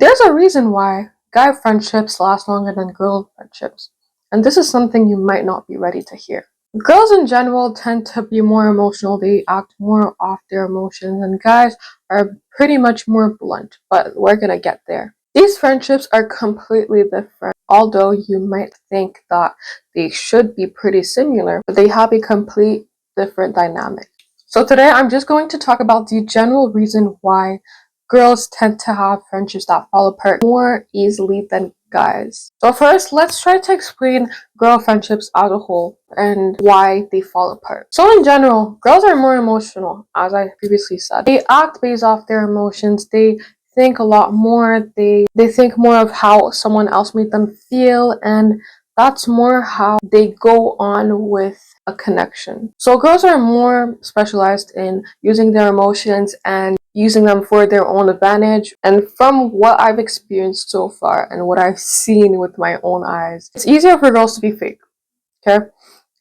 There's a reason why guy friendships last longer than girl friendships, and this is something you might not be ready to hear. Girls in general tend to be more emotional, they act more off their emotions, and guys are pretty much more blunt, but we're gonna get there. These friendships are completely different, although you might think that they should be pretty similar, but they have a complete different dynamic. So today I'm just going to talk about the general reason why girls tend to have friendships that fall apart more easily than guys. So first, let's try to explain girl friendships as a whole and why they fall apart. So in general, girls are more emotional, as I previously said. They act based off their emotions. They think a lot more. They think more of how someone else made them feel, and that's more how they go on with a connection. So girls are more specialized in using their emotions and using them for their own advantage. And from what I've experienced so far and what I've seen with my own eyes, it's easier for girls to be fake. Okay?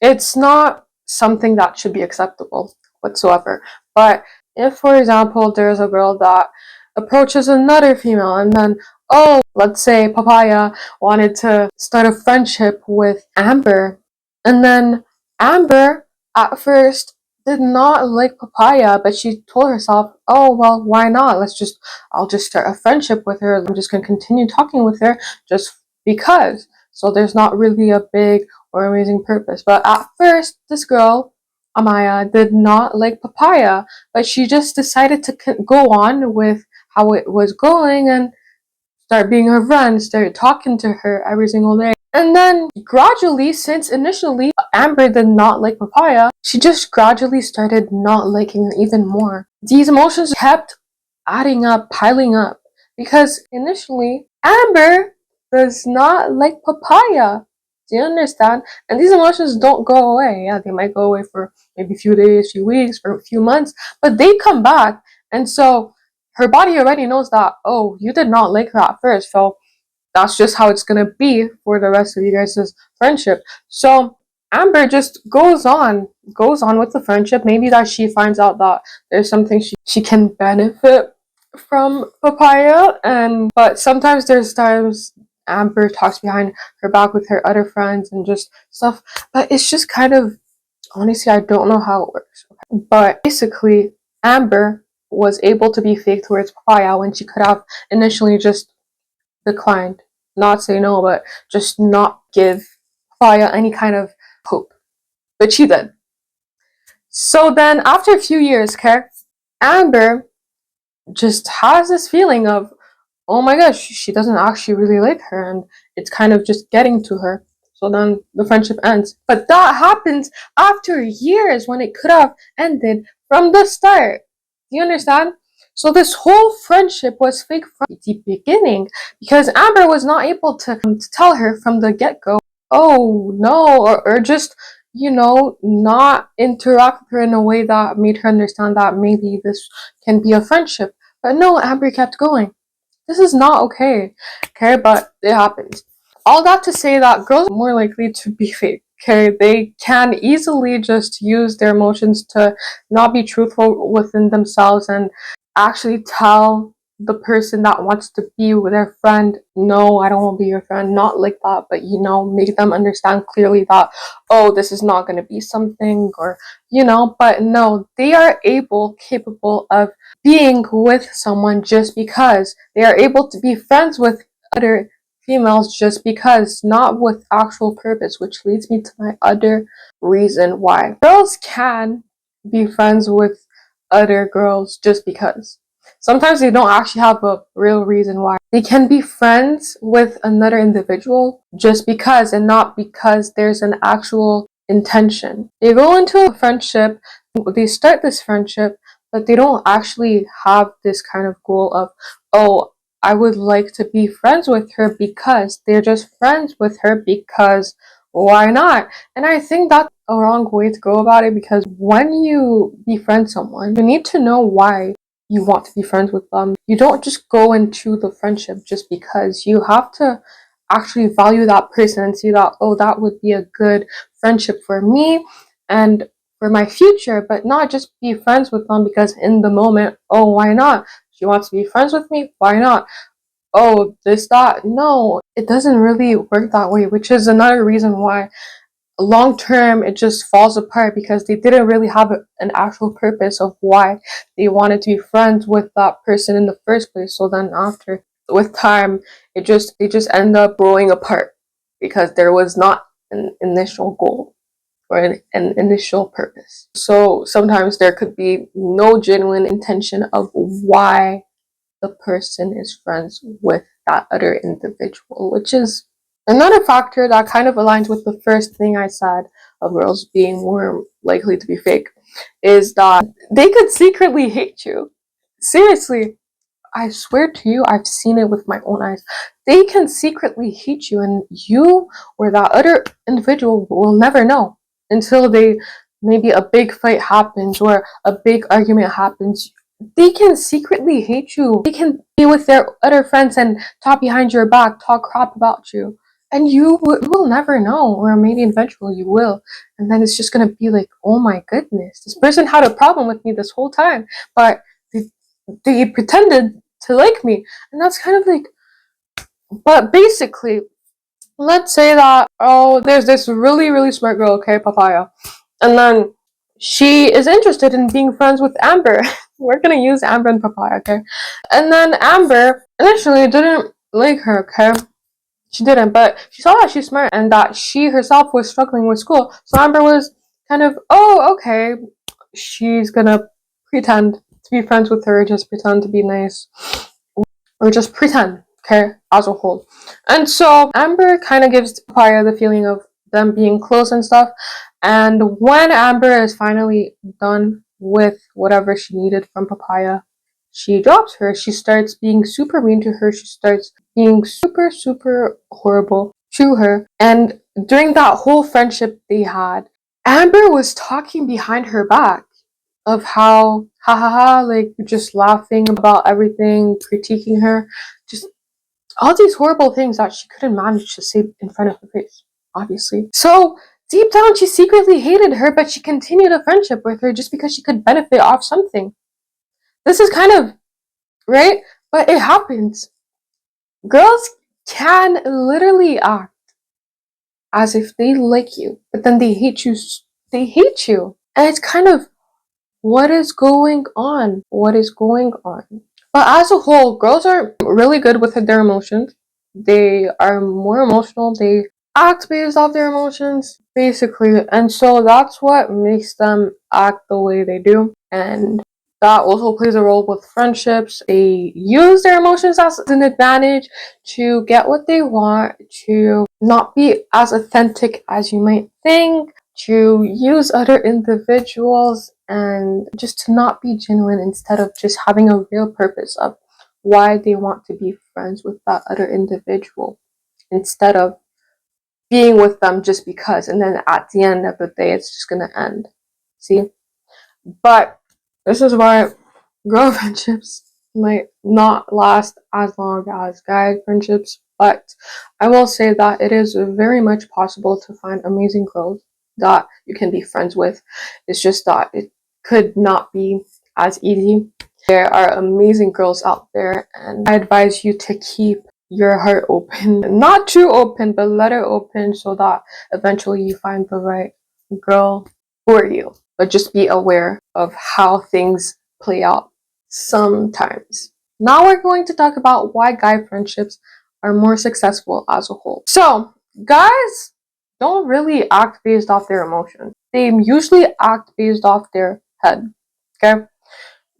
It's not something that should be acceptable whatsoever. But if, for example, there's a girl that approaches another female and then, oh, let's say Papaya wanted to start a friendship with Amber, and then Amber at first did not like Papaya, but she told herself, oh, well, why not? I'll just start a friendship with her. I'm just going to continue talking with her just because. So there's not really a big or amazing purpose. But at first, this girl, Amaya, did not like Papaya, but she just decided to go on with how it was going and start being her friend, start talking to her every single day. And then gradually, since initially Amber did not like Papaya, she just gradually started not liking her even more. These emotions kept adding up, piling up, because initially Amber does not like Papaya. Do you understand? And these emotions don't go away. Yeah, they might go away for maybe a few days, few weeks, for a few months, but they come back. And so her body already knows that, oh, you did not like her at first, so that's just how it's gonna be for the rest of you guys' friendship. So Amber just goes on with the friendship. Maybe that she finds out that there's something she can benefit from Papaya, and but sometimes there's times Amber talks behind her back with her other friends and just stuff. But it's just kind of, honestly, I don't know how it works. But basically, Amber was able to be fake towards Papaya when she could have initially just declined, not say no, but just not give Papaya any kind of hope. But she did. So then, after a few years, okay, Amber just has this feeling of, oh my gosh, she doesn't actually really like her, and it's kind of just getting to her. So then the friendship ends. But that happens after years when it could have ended from the start. Do you understand? So this whole friendship was fake from the beginning because Amber was not able to tell her from the get-go, oh no, or just, not interact with her in a way that made her understand that maybe this can be a friendship. But no, Amber kept going. This is not okay. Okay, but it happens. All that to say that girls are more likely to be fake. Okay, they can easily just use their emotions to not be truthful within themselves and actually tell the person that wants to be with their friend, no, I don't want to be your friend, not like that, but make them understand clearly that, oh, this is not going to be something, or but no, they are capable of being with someone just because. They are able to be friends with other females just because, not with actual purpose, which leads me to my other reason why girls can be friends with other girls just because. Sometimes they don't actually have a real reason why. They can be friends with another individual just because, and not because there's an actual intention. They go into a friendship, they start this friendship, but they don't actually have this kind of goal of, oh, I would like to be friends with her because. They're just friends with her because why not? And I think that's a wrong way to go about it, because when you befriend someone, you need to know why you want to be friends with them. You don't just go into the friendship just because. You have to actually value that person and see that, oh, that would be a good friendship for me and for my future, but not just be friends with them because in the moment, oh, why not? She wants to be friends with me, why not? oh, this, that. No, it doesn't really work that way, which is another reason why long term it just falls apart, because they didn't really have an actual purpose of why they wanted to be friends with that person in the first place. So then after, with time, they just end up growing apart because there was not an initial goal or an initial purpose. So sometimes there could be no genuine intention of why the person is friends with that other individual, which is another factor that kind of aligns with the first thing I said of girls being more likely to be fake, is that they could secretly hate you. Seriously, I swear to you, I've seen it with my own eyes. They can secretly hate you, and you or that other individual will never know until maybe a big fight happens or a big argument happens. They can secretly hate you. They can be with their other friends and talk behind your back, talk crap about you. And you will never know, or maybe eventually you will. And then it's just gonna be like, oh my goodness, this person had a problem with me this whole time, but they pretended to like me. And that's kind of like, but basically, let's say that, oh, there's this really, really smart girl, okay, Papaya. And then she is interested in being friends with Amber. We're gonna use Amber and Papaya, okay? And then Amber initially didn't like her, okay? She didn't, but she saw that she's smart and that she herself was struggling with school. So Amber was kind of, oh, okay, she's gonna pretend to be friends with her, just pretend to be nice, or just pretend, okay, as a whole. And so Amber kind of gives Papaya the feeling of them being close and stuff. And when Amber is finally done with whatever she needed from Papaya, she drops her. She starts being super mean to her. She starts being super, super horrible to her. And during that whole friendship they had, Amber was talking behind her back of how, ha ha ha, like just laughing about everything, critiquing her, just all these horrible things that she couldn't manage to say in front of her face, obviously. So deep down, she secretly hated her, but she continued a friendship with her just because she could benefit off something. This is kind of right, but it happens. Girls can literally act as if they like you, but then they hate you. They hate you, and it's kind of, what is going on? What is going on? But as a whole, girls are really good with their emotions. They are more emotional. They act based off their emotions, basically. And so that's what makes them act the way they do. And that also plays a role with friendships. They use their emotions as an advantage to get what they want, to not be as authentic as you might think, to use other individuals, and just to not be genuine instead of just having a real purpose of why they want to be friends with that other individual, instead of being with them just because, and then at the end of the day it's just gonna end. See? But this is why girl friendships might not last as long as guy friendships, but I will say that it is very much possible to find amazing girls that you can be friends with. It's just that it could not be as easy. There are amazing girls out there, and I advise you to keep your heart open. Not too open, but let it open so that eventually you find the right girl for you. But just be aware of how things play out sometimes. Now we're going to talk about why guy friendships are more successful as a whole. So, guys don't really act based off their emotions. They usually act based off their head. Okay?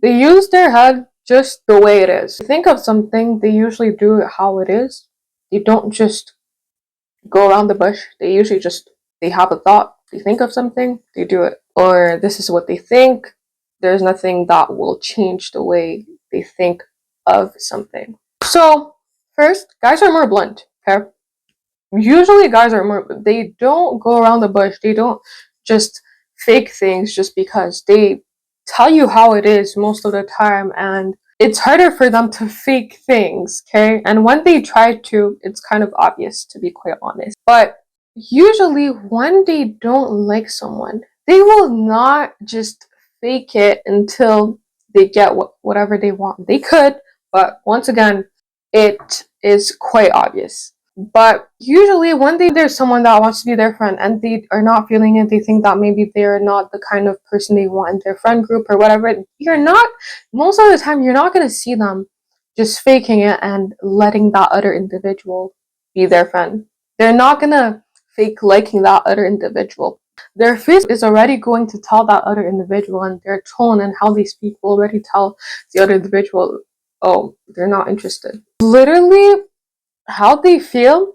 They use their head just the way it is. They think of something, they usually do it how it is. They don't just go around the bush. They usually just, they have a thought, they think of something, they do it. Or this is what they think. There's nothing that will change the way they think of something. So, first, guys are more blunt, okay? Usually guys are more, they don't go around the bush. They don't just fake things just because. They tell you how it is most of the time, and it's harder for them to fake things, okay? And when they try to, it's kind of obvious, to be quite honest. But usually when they don't like someone, they will not just fake it until they get whatever they want. They could, but once again, it is quite obvious. But usually when there's someone that wants to be their friend and they are not feeling it, they think that maybe they're not the kind of person they want in their friend group or whatever, most of the time, you're not going to see them just faking it and letting that other individual be their friend. They're not going to fake liking that other individual. Their face is already going to tell that other individual, and their tone and how they speak will already tell the other individual, oh, they're not interested. Literally, how they feel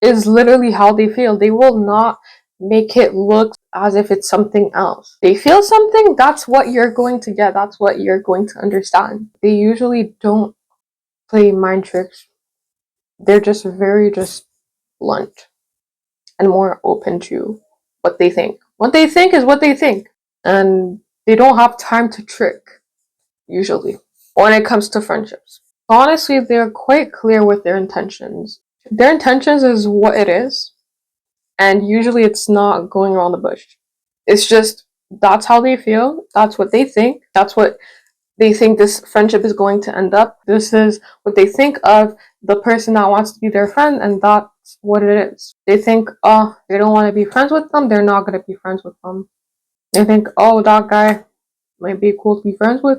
is literally how they feel. They will not make it look as if it's something else. They feel something, that's what you're going to get. That's what you're going to understand. They usually don't play mind tricks. They're just very blunt and more open to what they think. What they think is what they think. And they don't have time to trick, usually, when it comes to friendships. Honestly, they're quite clear with their intentions. Their intentions is what it is, and usually it's not going around the bush. It's just that's how they feel, that's what they think, that's what they think this friendship is going to end up. This is what they think of the person that wants to be their friend, and that's what it is. They think, oh, they don't want to be friends with them, they're not going to be friends with them. They think, oh, that guy might be cool to be friends with,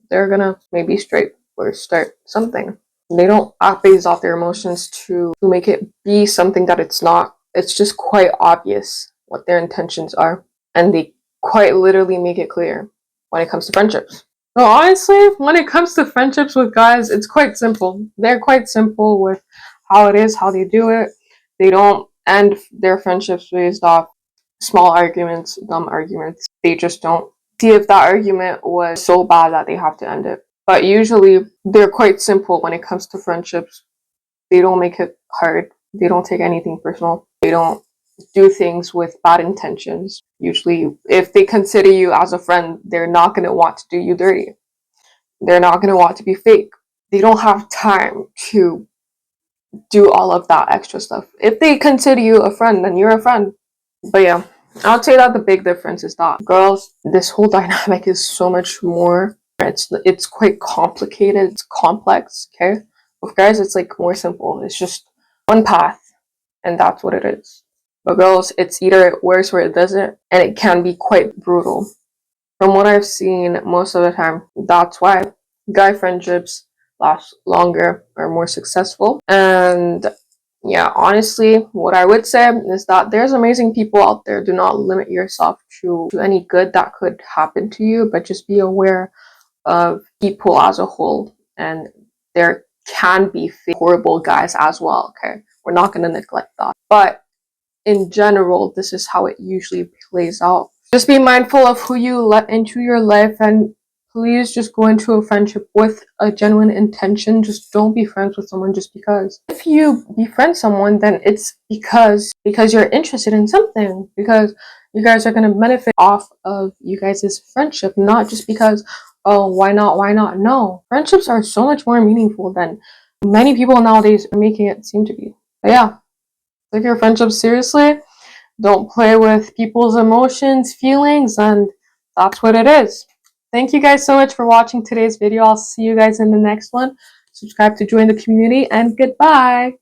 they're gonna maybe straight or start something. They don't act based off their emotions to make it be something that it's not. It's just quite obvious what their intentions are, and they quite literally make it clear when it comes to friendships. So honestly, when it comes to friendships with guys, it's quite simple. They're quite simple with how it is, how they do it. They don't end their friendships based off small arguments, dumb arguments. They just don't see if that argument was so bad that they have to end it. But usually, they're quite simple when it comes to friendships. They don't make it hard. They don't take anything personal. They don't do things with bad intentions. Usually, if they consider you as a friend, they're not going to want to do you dirty. They're not going to want to be fake. They don't have time to do all of that extra stuff. If they consider you a friend, then you're a friend. But yeah, I'll say that the big difference is that girls, this whole dynamic is so much more. It's quite complicated. It's complex. Okay, with guys, it's like more simple. It's just one path, and that's what it is. But girls, it's either it works or it doesn't, and it can be quite brutal. From what I've seen, most of the time, that's why guy friendships last longer or more successful. And yeah, honestly, what I would say is that there's amazing people out there. Do not limit yourself to any good that could happen to you, but just be aware of people as a whole. And there can be horrible guys as well, okay? We're not going to neglect that. But in general, this is how it usually plays out. Just be mindful of who you let into your life, and please just go into a friendship with a genuine intention. Just don't be friends with someone just because. If you befriend someone, then it's because you're interested in something, because you guys are going to benefit off of you guys' friendship, not just because, oh, why not? No. Friendships are so much more meaningful than many people nowadays are making it seem to be. But yeah, take your friendship seriously. Don't play with people's emotions, feelings, and that's what it is. Thank you guys so much for watching today's video. I'll see you guys in the next one. Subscribe to join the community, and goodbye.